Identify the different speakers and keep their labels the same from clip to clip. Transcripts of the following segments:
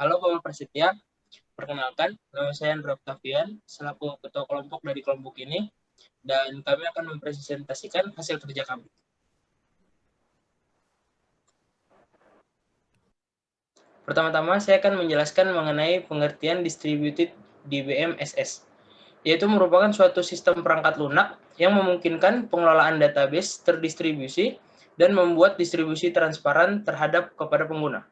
Speaker 1: Halo Bapak Prasetya, perkenalkan, nama saya Andra Octavian, selaku ketua kelompok dari kelompok ini, dan kami akan mempresentasikan hasil kerja kami. Pertama-tama, saya akan menjelaskan mengenai pengertian Distributed DBMSS, yaitu merupakan suatu sistem perangkat lunak yang memungkinkan pengelolaan database terdistribusi dan membuat distribusi transparan terhadap kepada pengguna.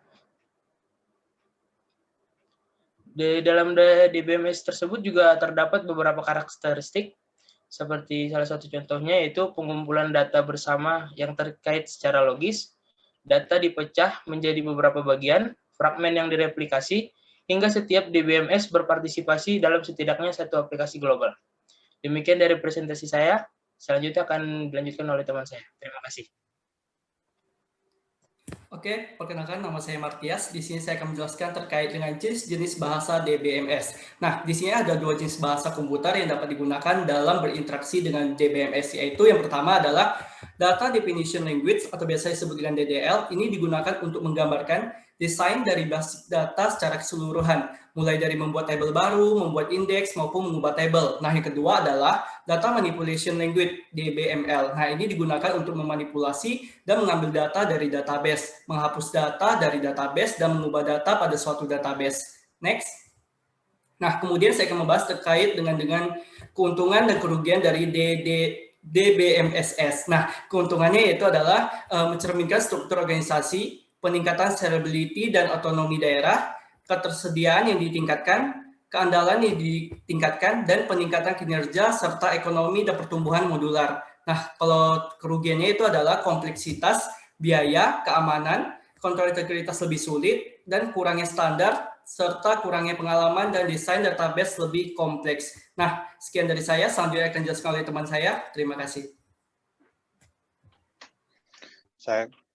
Speaker 1: Di dalam DBMS tersebut juga terdapat beberapa karakteristik, seperti salah satu contohnya yaitu pengumpulan data bersama yang terkait secara logis, data dipecah menjadi beberapa bagian, fragmen yang direplikasi, hingga setiap DBMS berpartisipasi dalam setidaknya satu aplikasi global. Demikian dari presentasi saya, selanjutnya akan dilanjutkan oleh teman saya. Terima kasih.
Speaker 2: Oke, perkenalkan nama saya Martias. Di sini saya akan menjelaskan terkait dengan jenis bahasa DBMS. Nah, di sini ada dua jenis bahasa komputer yang dapat digunakan dalam berinteraksi dengan DBMS, yaitu yang pertama adalah Data Definition Language atau biasa disebut dengan DDL. Ini digunakan untuk menggambarkan desain dari basis data secara keseluruhan, mulai dari membuat tabel baru, membuat indeks, maupun mengubah tabel. Nah, yang kedua adalah Data Manipulation Language, DBML. Nah, ini digunakan untuk memanipulasi dan mengambil data dari database, menghapus data dari database, dan mengubah data pada suatu database. Next. Nah, kemudian saya akan membahas terkait dengan keuntungan dan kerugian dari DBMSS. Nah, keuntungannya yaitu adalah mencerminkan struktur organisasi, peningkatan scalability dan otonomi daerah, ketersediaan yang ditingkatkan, keandalan yang ditingkatkan, dan peningkatan kinerja serta ekonomi dan pertumbuhan modular. Nah, kalau kerugiannya itu adalah kompleksitas, biaya, keamanan, kontrol integritas lebih sulit, dan kurangnya standar, serta kurangnya pengalaman dan desain database lebih kompleks. Nah, sekian dari saya. Selanjutnya akan dijelaskan oleh teman saya. Terima kasih.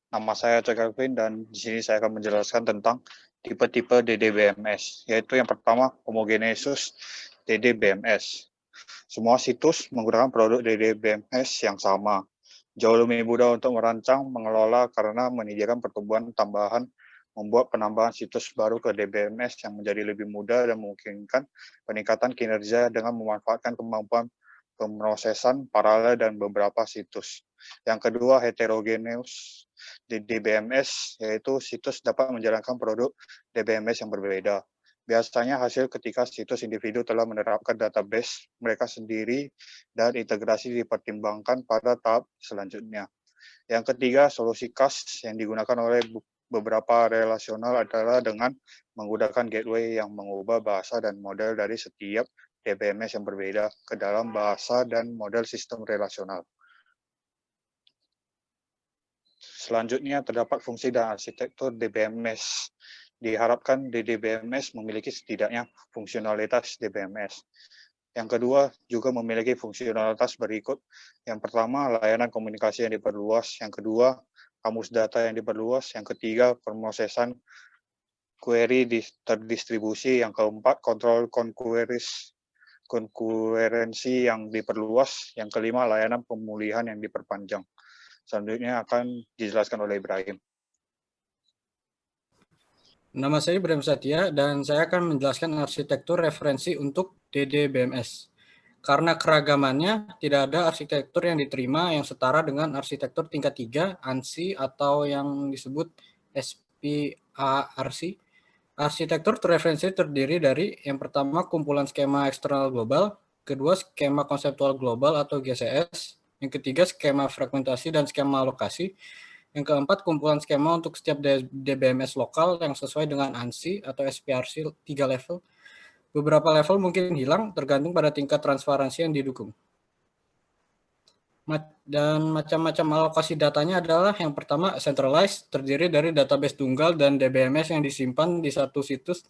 Speaker 3: Nama saya Cok Kelvin dan di sini saya akan menjelaskan tentang tipe-tipe DDBMS, yaitu yang pertama homogeneous DDBMS. Semua situs menggunakan produk DDBMS yang sama. Jauh lebih mudah untuk merancang, mengelola karena menyediakan pertumbuhan tambahan, membuat penambahan situs baru ke DBMS yang menjadi lebih mudah dan memungkinkan peningkatan kinerja dengan memanfaatkan kemampuan pemrosesan paralel dan beberapa situs. Yang kedua, heterogeneous DBMS, yaitu situs dapat menjalankan produk DBMS yang berbeda. Biasanya hasil ketika situs individu telah menerapkan database mereka sendiri dan integrasi dipertimbangkan pada tahap selanjutnya. Yang ketiga, solusi CAS yang digunakan oleh beberapa relasional adalah dengan menggunakan gateway yang mengubah bahasa dan model dari setiap DBMS yang berbeda ke dalam bahasa dan model sistem relasional. Selanjutnya, terdapat fungsi dan arsitektur DBMS. Diharapkan DBMS memiliki setidaknya fungsionalitas DBMS. Yang kedua, juga memiliki fungsionalitas berikut. Yang pertama, layanan komunikasi yang diperluas. Yang kedua, kamus data yang diperluas. Yang ketiga, pemrosesan query terdistribusi. Yang keempat, kontrol konkurensi yang diperluas. Yang kelima, layanan pemulihan yang diperpanjang. Selanjutnya akan dijelaskan oleh Ibrahim.
Speaker 4: Nama saya Ibrahim Satya dan saya akan menjelaskan arsitektur referensi untuk DDBMS. Karena keragamannya, tidak ada arsitektur yang diterima yang setara dengan arsitektur tingkat 3, ANSI, atau yang disebut SPARC. Arsitektur referensi terdiri dari yang pertama kumpulan skema eksternal global, kedua skema konseptual global atau GCS, yang ketiga skema fragmentasi dan skema alokasi, yang keempat kumpulan skema untuk setiap DBMS lokal yang sesuai dengan ANSI atau SPRC 3 level. Beberapa level mungkin hilang tergantung pada tingkat transparansi yang didukung. Dan macam-macam alokasi datanya adalah yang pertama centralized, terdiri dari database tunggal dan DBMS yang disimpan di satu situs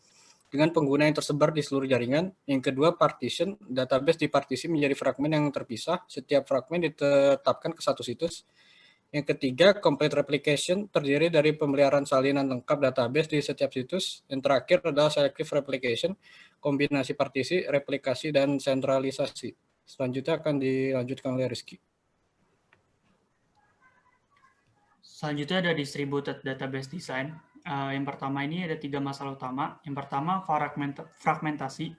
Speaker 4: dengan pengguna yang tersebar di seluruh jaringan. Yang kedua partition, database dipartisi menjadi fragmen yang terpisah, setiap fragmen ditetapkan ke satu situs. Yang ketiga, complete replication, terdiri dari pemeliharaan salinan lengkap database di setiap situs. Yang terakhir adalah selective replication, kombinasi partisi, replikasi, dan sentralisasi. Selanjutnya akan dilanjutkan oleh Rizky.
Speaker 5: Selanjutnya ada distributed database design. Yang pertama ini ada 3 masalah utama. Yang pertama fragmentasi.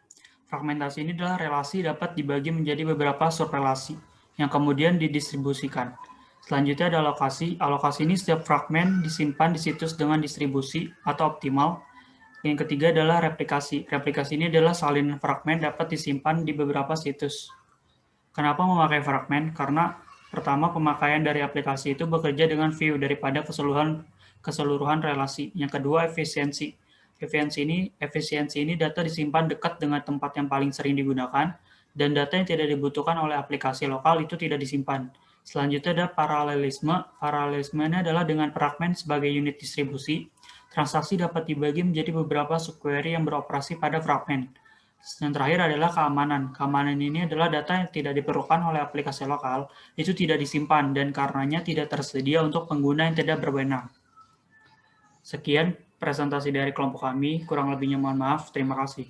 Speaker 5: Fragmentasi ini adalah relasi dapat dibagi menjadi beberapa subrelasi yang kemudian didistribusikan. Selanjutnya ada alokasi. Alokasi ini setiap fragmen disimpan di situs dengan distribusi atau optimal. Yang ketiga adalah replikasi. Replikasi ini adalah salinan fragmen dapat disimpan di beberapa situs. Kenapa memakai fragmen? Karena pertama, pemakaian dari aplikasi itu bekerja dengan view daripada keseluruhan relasi. Yang kedua, efisiensi. Efisiensi ini data disimpan dekat dengan tempat yang paling sering digunakan, dan data yang tidak dibutuhkan oleh aplikasi lokal itu tidak disimpan. Selanjutnya ada paralelisme. Paralelisme ini adalah dengan fragmen sebagai unit distribusi. Transaksi dapat dibagi menjadi beberapa subquery yang beroperasi pada fragmen. Yang terakhir adalah keamanan. Keamanan ini adalah data yang tidak diperlukan oleh aplikasi lokal, itu tidak disimpan, dan karenanya tidak tersedia untuk pengguna yang tidak berwenang. Sekian presentasi dari kelompok kami, kurang lebihnya mohon maaf, terima kasih.